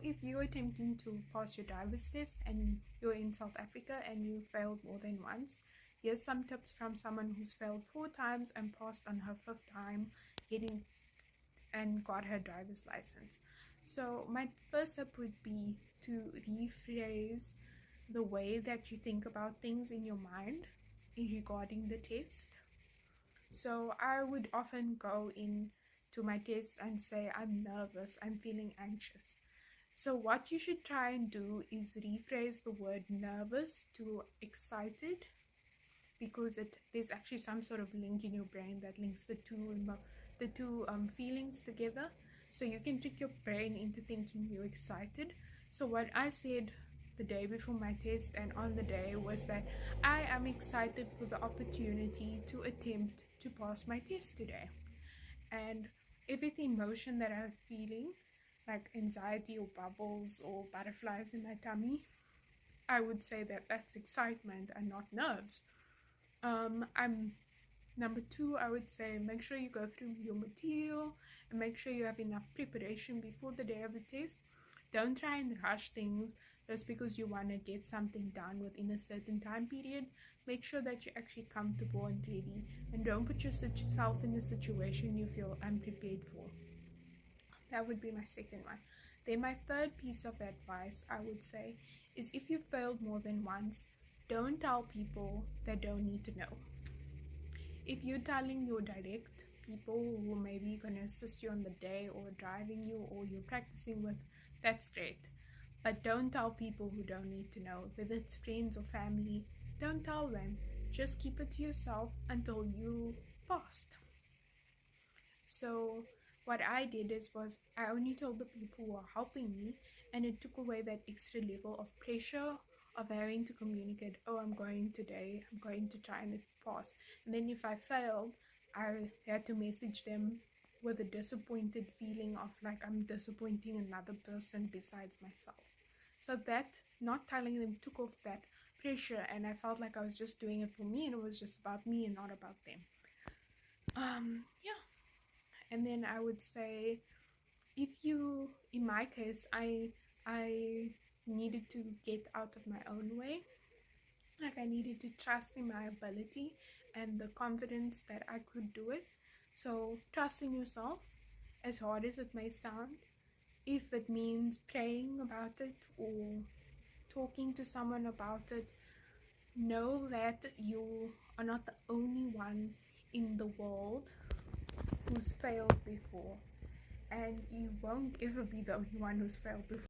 if you're attempting to pass your driver's test and you're in South Africa and you failed more than once, here's some tips from someone who's failed 4 times and passed on her 5th time getting and got her driver's license. So my first tip would be to rephrase the way that you think about things in your mind regarding the test. So I would often go in to my test and say, I'm nervous, I'm feeling anxious. So what you should try and do is rephrase the word nervous to excited, because there's actually some sort of link in your brain that links the two feelings together. So you can trick your brain into thinking you're excited. So what I said the day before my test and on the day was that I am excited for the opportunity to attempt to pass my test today. And every emotion that I'm feeling, like anxiety or bubbles or butterflies in my tummy, I would say that that's excitement and not nerves. I'm Number 2, I would say make sure you go through your material and make sure you have enough preparation before the day of the test. Don't try and rush things just because you want to get something done within a certain time period. Make sure that you're actually comfortable and ready, and don't put yourself in a situation you feel unprepared for. That would be my second one. Then my third piece of advice I would say is, if you failed more than once, don't tell people that don't need to know. If you're telling your direct people who may be going to assist you on the day or driving you or you're practicing with, that's great. But don't tell people who don't need to know, whether it's friends or family. Don't tell them. Just keep it to yourself until you passed. So what I did was I only told the people who are helping me, and it took away that extra level of pressure of having to communicate, oh, I'm going today, I'm going to try and pass. And then if I failed, I had to message them with a disappointed feeling of like I'm disappointing another person besides myself. So that not telling them took off that pressure, and I felt like I was just doing it for me and it was just about me and not about them. Yeah. And then I would say, in my case, I needed to get out of my own way. Like I needed to trust in my ability and the confidence that I could do it. So trust in yourself, as hard as it may sound. If it means praying about it or talking to someone about it, know that you are not the only one in the world who's failed before, and you won't ever be the only one who's failed before.